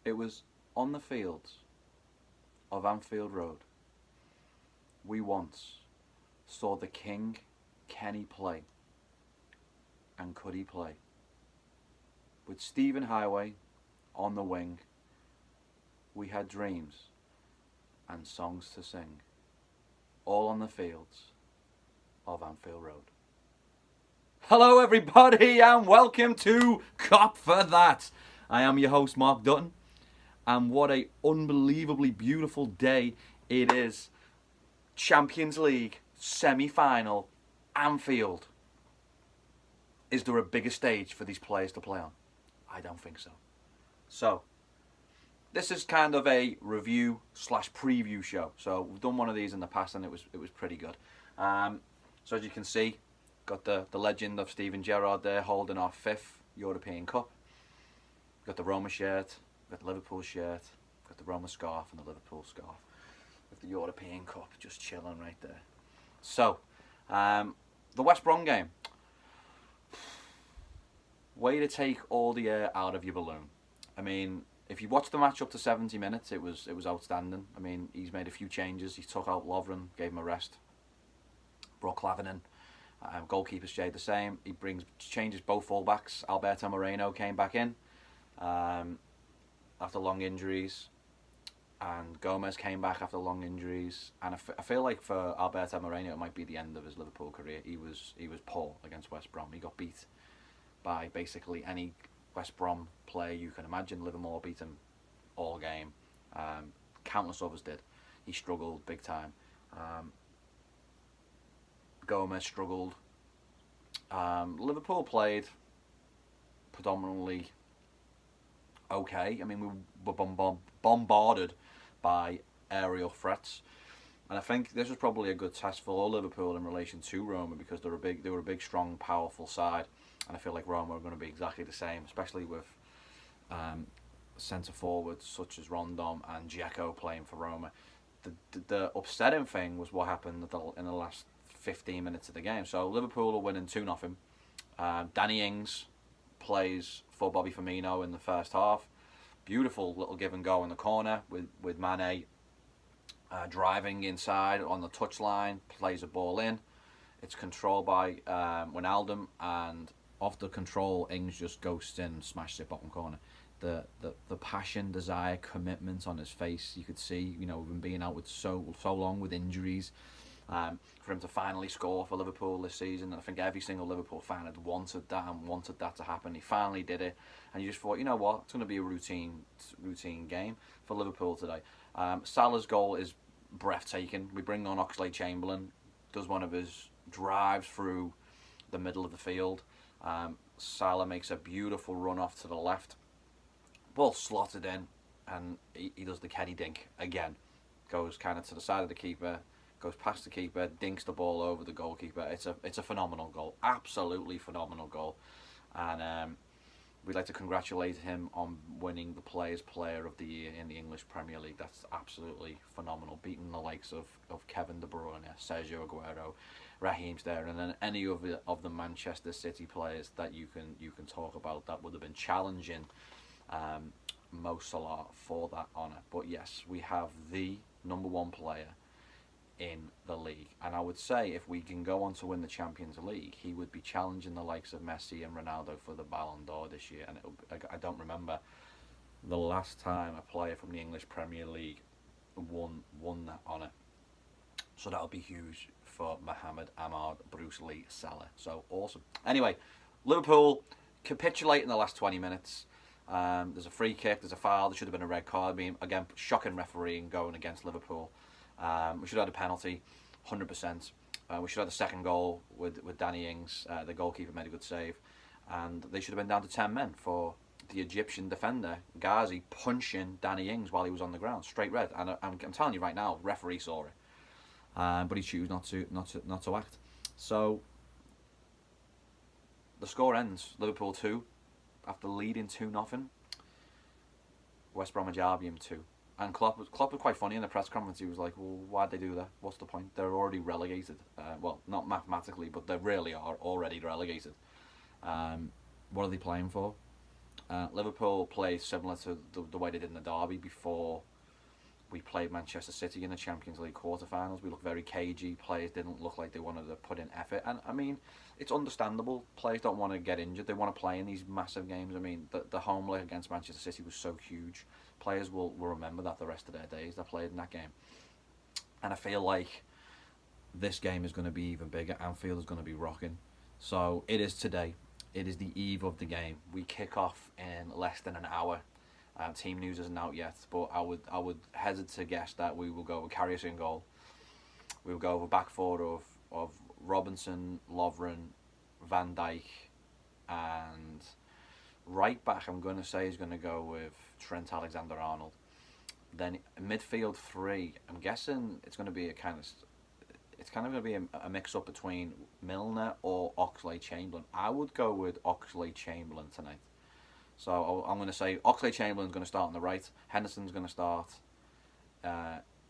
It was on the fields of Anfield Road we once saw the King Kenny play. And could he play? With Stephen Highway on the wing, we had dreams and songs to sing, all on the fields of Anfield Road. Hello everybody and welcome to Cop for That. I am your host Mark Dutton, and what a unbelievably beautiful day it is. Champions League semi-final, Anfield. Is there a bigger stage for these players to play on? I don't think so. So, this is kind of a review slash preview show. So we've done one of these in the past and it was pretty good. So as you can see, got the legend of Steven Gerrard there holding our 5th European Cup. We've got the Roma shirt, we've got the Liverpool shirt, we've got the Roma scarf and the Liverpool scarf. With the European Cup just chilling right there. So, the West Brom game. Way to take all the air out of your balloon. I mean, if you watch the match up to 70 minutes, it was outstanding. I mean, he's made a few changes. He took out Lovren, gave him a rest. Brought Clavin in. Goalkeeper stayed the same. He changes both fullbacks. Alberto Moreno came back in after long injuries. And Gomez came back after long injuries. And I feel like for Alberto Moreno, it might be the end of his Liverpool career. He was poor against West Brom. He got beat by basically any West Brom player you can imagine. Livermore beat him all game. Countless others did. He struggled big time. Gomez struggled. Liverpool played predominantly okay. I mean, we were bombarded by aerial threats. And I think this was probably a good test for Liverpool in relation to Roma because they were a big, strong, powerful side. And I feel like Roma are going to be exactly the same, especially with centre forwards such as Rondon and Dzeko playing for Roma. The upsetting thing was what happened in the last 15 minutes of the game. So Liverpool are winning 2-0. Danny Ings plays for Bobby Firmino in the first half. Beautiful little give and go in the corner with Mane driving inside on the touchline, plays a ball in. It's controlled by Wijnaldum, and off the control, Ings just ghosts in and smashes it bottom corner. The passion, desire, commitment on his face, you could see, we've been being out with so long with injuries. For him to finally score for Liverpool this season, and I think every single Liverpool fan had wanted that to happen. He finally did it, and you just thought, you know what, it's going to be a routine game for Liverpool today. Salah's goal is breathtaking. We bring on Oxlade-Chamberlain, does one of his drives through the middle of the field. Salah makes a beautiful run off to the left, ball slotted in, and he does the Kenny dink again. Goes kind of to the side of the keeper, goes past the keeper, dinks the ball over the goalkeeper. It's a phenomenal goal, absolutely phenomenal goal, and we'd like to congratulate him on winning the Players' Player of the Year in the English Premier League. That's absolutely phenomenal, beating the likes of Kevin De Bruyne, Sergio Aguero, Raheem Sterling, and then any of the Manchester City players that you can talk about that would have been challenging Mo Salah for that honour. But yes, we have the number one player in the league, and I would say if we can go on to win the Champions League, he would be challenging the likes of Messi and Ronaldo for the Ballon d'Or this year. And I don't remember the last time a player from the English Premier League won that honour. So that'll be huge for Mohamed Ahmad Bruce Lee Salah. So awesome. Anyway, Liverpool capitulate in the last 20 minutes. There's a free kick, there's a foul, there should have been a red card. I mean, again, shocking refereeing going against Liverpool. We should have had a penalty, 100%. We should have had the second goal with Danny Ings. The goalkeeper made a good save. And they should have been down to 10 men for the Egyptian defender, Ghazi, punching Danny Ings while he was on the ground. Straight red. And I'm telling you right now, referee saw it. But he chose not to act. So the score ends, Liverpool 2, after leading 2-0. West Bromwich Albion 2. And Klopp was quite funny in the press conference. He was like, well, why'd they do that? What's the point? They're already relegated. Well, not mathematically, but they really are already relegated. What are they playing for? Liverpool played similar to the way they did in the derby before we played Manchester City in the Champions League quarterfinals. We looked very cagey. Players didn't look like they wanted to put in effort. And I mean, it's understandable. Players don't want to get injured. They want to play in these massive games. I mean, the home leg against Manchester City was so huge. Players will remember that the rest of their days. They played in that game. And I feel like this game is going to be even bigger. Anfield is going to be rocking. So it is today. It is the eve of the game. We kick off in less than an hour. Team news isn't out yet, but I would hesitate to guess that we will go with Karius in goal. We will go with a back four of Robinson, Lovren, Van Dijk, and right back I'm going to say is going to go with Trent Alexander-Arnold. Then midfield three, I'm guessing it's going to be it's kind of going to be a mix-up between Milner or Oxlade-Chamberlain. I would go with Oxlade-Chamberlain tonight. So I'm going to say Oxlade-Chamberlain's going to start on the right, Henderson's going to start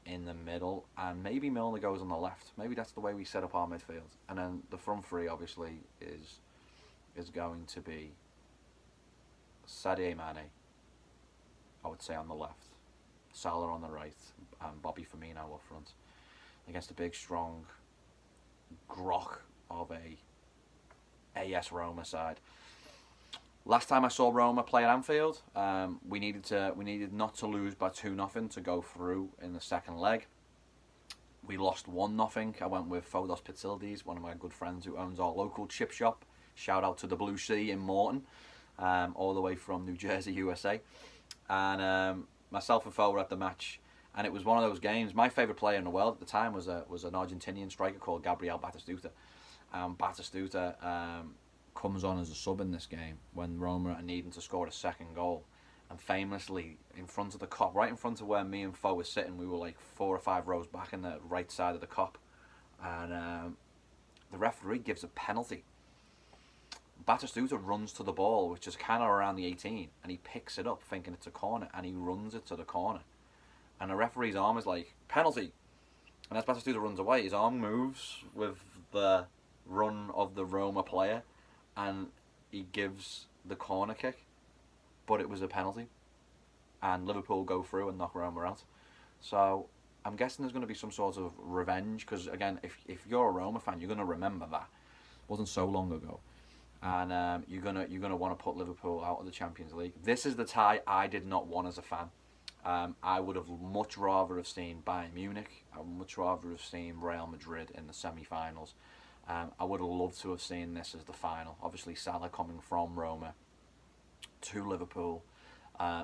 in the middle, and maybe Milner goes on the left. Maybe that's the way we set up our midfield. And then the front three obviously is going to be Sadio Mane, I would say, on the left, Salah on the right, and Bobby Firmino up front, against a big, strong grok of a AS Roma side. Last time I saw Roma play at Anfield, we needed not to lose by 2-0 to go through in the second leg. We lost 1-0. I went with Fodos Pitzildis, one of my good friends who owns our local chip shop. Shout out to the Blue Sea in Morton, all the way from New Jersey, USA. And myself and Fo were at the match, and it was one of those games. My favourite player in the world at the time was an Argentinian striker called Gabriel Batistuta. Batistuta comes on as a sub in this game when Roma are needing to score a second goal, and famously in front of the cop, right in front of where me and Fo were sitting, we were like 4 or 5 rows back in the right side of the cop, and the referee gives a penalty. Batistuta runs to the ball, which is kind of around the 18, and he picks it up thinking it's a corner, and he runs it to the corner, and the referee's arm is like, penalty, and as Batistuta runs away, his arm moves with the run of the Roma player, and he gives the corner kick, but it was a penalty, and Liverpool go through and knock Roma out. So I'm guessing there's going to be some sort of revenge, because again, if you're a Roma fan, you're going to remember that. It wasn't so long ago, and you're gonna want to put Liverpool out of the Champions League. This is the tie I did not want as a fan. I would have much rather have seen Bayern Munich. I would much rather have seen Real Madrid in the semi-finals. I would have loved to have seen this as the final. Obviously, Salah coming from Roma to Liverpool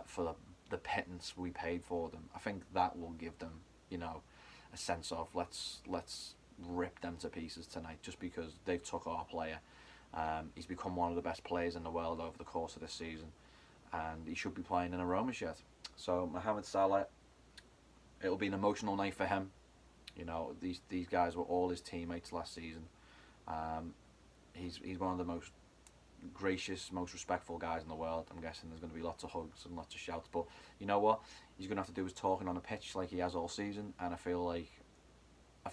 for the pittance we paid for them. I think that will give them, a sense of let's rip them to pieces tonight, just because they've took our player. He's become one of the best players in the world over the course of this season, and he should be playing in a Roma shirt. So Mohamed Salah, it'll be an emotional night for him. These guys were all his teammates last season. He's one of the most gracious, most respectful guys in the world. I'm guessing there's going to be lots of hugs and lots of shouts, but you know what? He's going to have to do his talking on the pitch like he has all season, and I feel like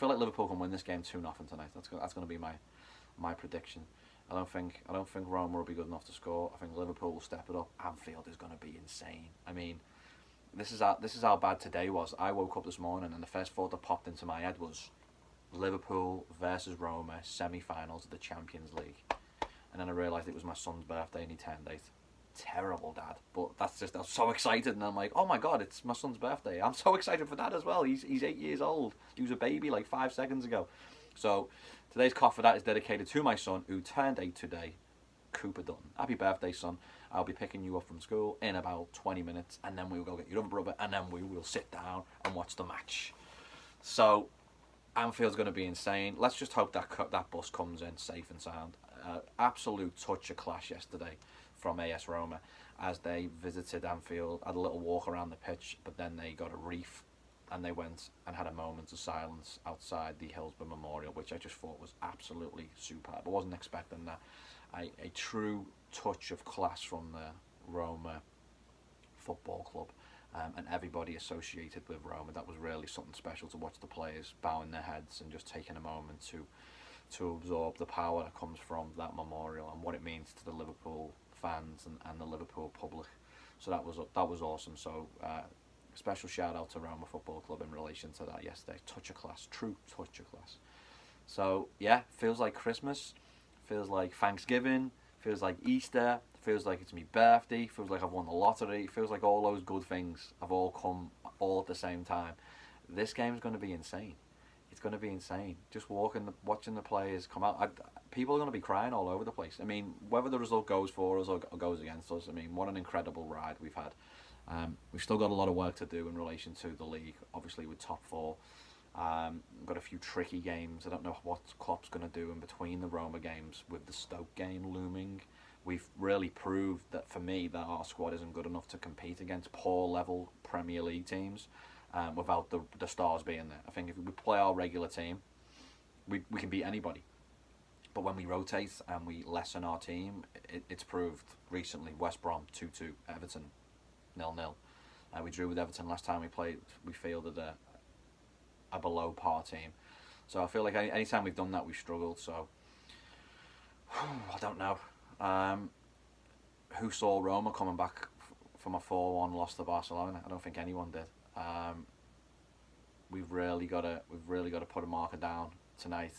Liverpool can win this game 2-0 tonight. That's going to be my prediction. I don't think Roma will be good enough to score. I think Liverpool will step it up. Anfield is going to be insane. I mean, this is how bad today was. I woke up this morning and the first thought that popped into my head was Liverpool versus Roma semi-finals of the Champions League, and then I realised it was my son's birthday and he turned 8. Terrible, Dad, but I was so excited, and I'm like, oh my god, it's my son's birthday. I'm so excited for that as well. He's 8 years old. He was a baby like 5 seconds ago. So today's cough for that is dedicated to my son who turned 8 today, Cooper Dutton. Happy birthday, son. I'll be picking you up from school in about 20 minutes, and then we will go get your other brother, and then we will sit down and watch the match. So Anfield's going to be insane. Let's just hope that bus comes in safe and sound. Absolute touch of class yesterday from AS Roma as they visited Anfield, had a little walk around the pitch, but then they got a reef and they went and had a moment of silence outside the Hillsborough Memorial, which I just thought was absolutely superb. I wasn't expecting that. A true touch of class from the Roma Football Club. And everybody associated with Roma. That was really something special to watch the players bowing their heads and just taking a moment to absorb the power that comes from that memorial and what it means to the Liverpool fans and the Liverpool public. So that was awesome. So special shout out to Roma Football Club in relation to that yesterday. Touch of class, true touch of class. So yeah, feels like Christmas, feels like Thanksgiving, feels like Easter, feels like it's my birthday, feels like I've won the lottery, feels like all those good things have all come all at the same time. This game's going to be insane. It's going to be insane. Just watching the players come out. People are going to be crying all over the place. I mean, whether the result goes for us or goes against us, I mean, what an incredible ride we've had. We've still got a lot of work to do in relation to the league, obviously with top four. Got a few tricky games. I don't know what Klopp's going to do in between the Roma games with the Stoke game looming. We've really proved that, for me, that our squad isn't good enough to compete against poor level Premier League teams without the stars being there. I think if we play our regular team, we can beat anybody. But when we rotate and we lessen our team, it's proved recently. West Brom 2-2, Everton 0-0. We drew with Everton last time we played. We fielded a below par team. So I feel like any time we've done that, we've struggled. So I don't know. Who saw Roma coming back from a 4-1 loss to Barcelona? I don't think anyone did. We've really got to put a marker down tonight,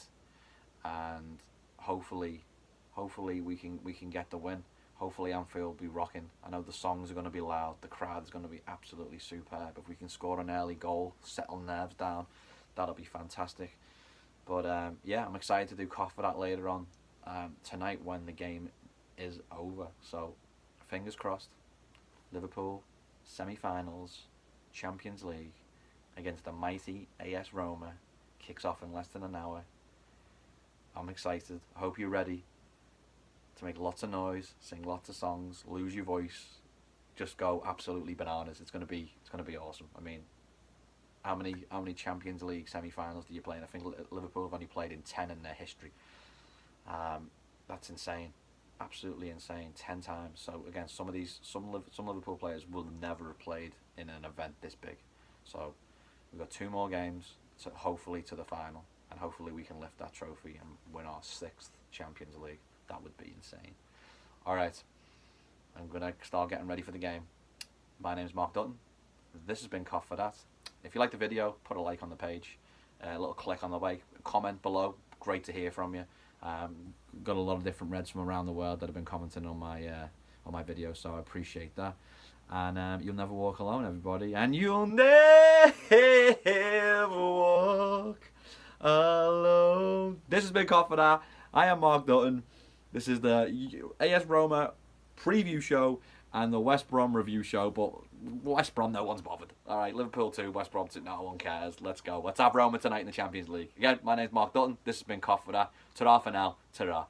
and hopefully we can get the win. Hopefully Anfield will be rocking. I know the songs are going to be loud, the crowd's going to be absolutely superb. If we can score an early goal, settle nerves down, that'll be fantastic. But yeah, I'm excited to do Cough for that later on tonight when the game is over. So fingers crossed. Liverpool semi-finals, Champions League against the mighty AS Roma kicks off in less than an hour. I'm excited. I hope you're ready to make lots of noise, sing lots of songs, lose your voice, just go absolutely bananas. It's gonna be awesome. I mean, how many Champions League semi-finals do you play in? I think Liverpool have only played in 10 in their history. That's insane, absolutely insane. 10 times. So again, some Liverpool players will never have played in an event this big. So we've got 2 more games to hopefully to the final, and hopefully we can lift that trophy and win our 6th Champions League. That would be insane. Alright, I'm going to start getting ready for the game. My name's Mark Dutton. This has been Cough for That. If you like the video, put a like on the page, a little click on the way, comment below. Great to hear from you. Got a lot of different Reds from around the world that have been commenting on my videos, so I appreciate that. And you'll never walk alone, everybody. And you'll never walk alone. This has been Cough for That. I am Mark Dutton. This is the AS Roma preview show and the West Brom review show, but West Brom, no one's bothered. Alright, Liverpool 2, West Brom 2, no one cares. Let's go. Let's have Roma tonight in the Champions League. Again, my name's Mark Dutton. This has been Cough for That. Ta-ra for now. Ta-ra.